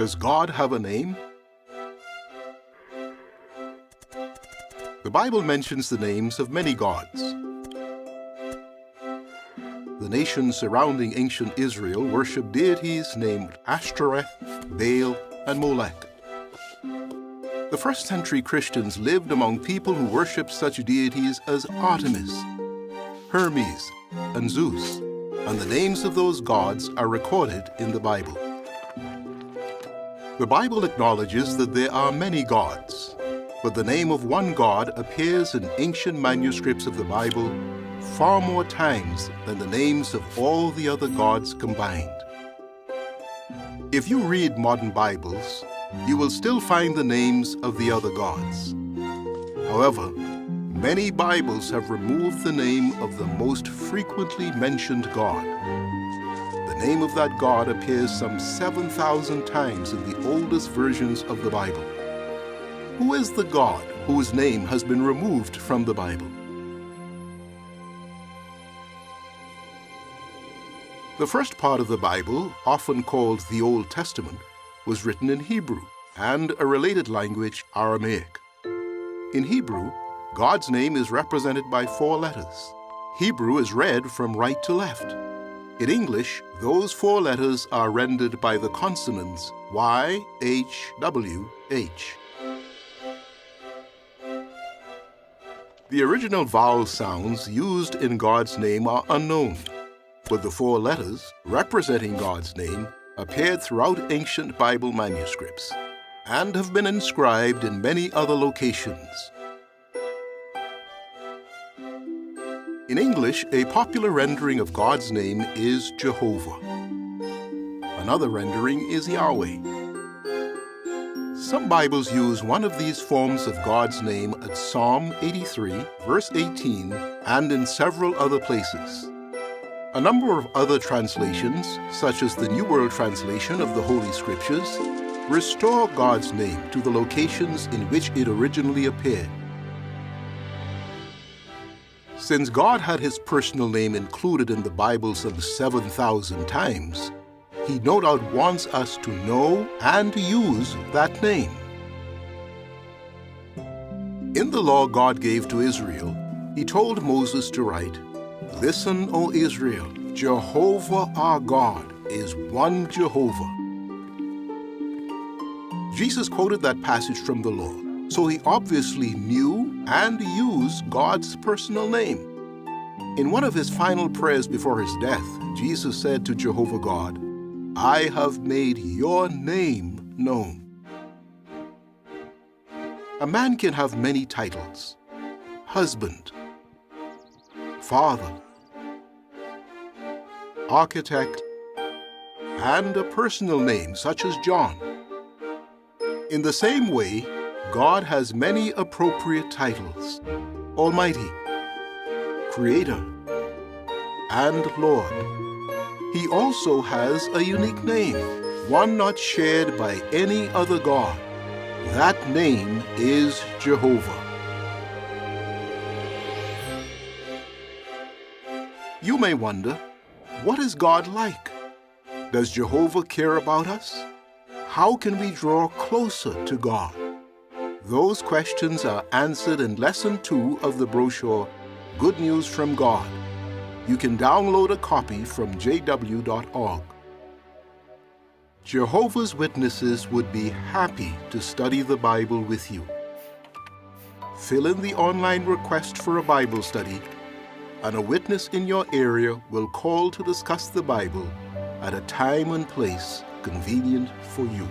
Does God have a name? The Bible mentions the names of many gods. The nations surrounding ancient Israel worshiped deities named Ashtoreth, Baal, and Molech. The first-century Christians lived among people who worshipped such deities as Artemis, Hermes, and Zeus, and the names of those gods are recorded in the Bible. The Bible acknowledges that there are many gods, but the name of one God appears in ancient manuscripts of the Bible far more times than the names of all the other gods combined. If you read modern Bibles, you will still find the names of the other gods. However, many Bibles have removed the name of the most frequently mentioned God. The name of that God appears some 7,000 times in the oldest versions of the Bible. Who is the God whose name has been removed from the Bible? The first part of the Bible, often called the Old Testament, was written in Hebrew and a related language, Aramaic. In Hebrew, God's name is represented by 4 letters. Hebrew is read from right to left. In English, those 4 letters are rendered by the consonants Y, H, W, H. The original vowel sounds used in God's name are unknown, but the 4 letters representing God's name appeared throughout ancient Bible manuscripts and have been inscribed in many other locations. In English, a popular rendering of God's name is Jehovah. Another rendering is Yahweh. Some Bibles use one of these forms of God's name at Psalm 83, verse 18, and in several other places. A number of other translations, such as the New World Translation of the Holy Scriptures, restore God's name to the locations in which it originally appeared. Since God had his personal name included in the Bible some 7,000 times, he no doubt wants us to know and to use that name. In the law God gave to Israel, he told Moses to write, "Listen, O Israel, Jehovah our God is one Jehovah." Jesus quoted that passage from the law, so he obviously knew and used God's personal name. In one of his final prayers before his death, Jesus said to Jehovah God, "I have made your name known." A man can have many titles: husband, father, architect, and a personal name such as John. In the same way, God has many appropriate titles: Almighty, Creator, and Lord. He also has a unique name, one not shared by any other God. That name is Jehovah. You may wonder, what is God like? Does Jehovah care about us? How can we draw closer to God? Those questions are answered in Lesson 2 of the brochure, Good News from God. You can download a copy from jw.org. Jehovah's Witnesses would be happy to study the Bible with you. Fill in the online request for a Bible study, and a witness in your area will call to discuss the Bible at a time and place convenient for you.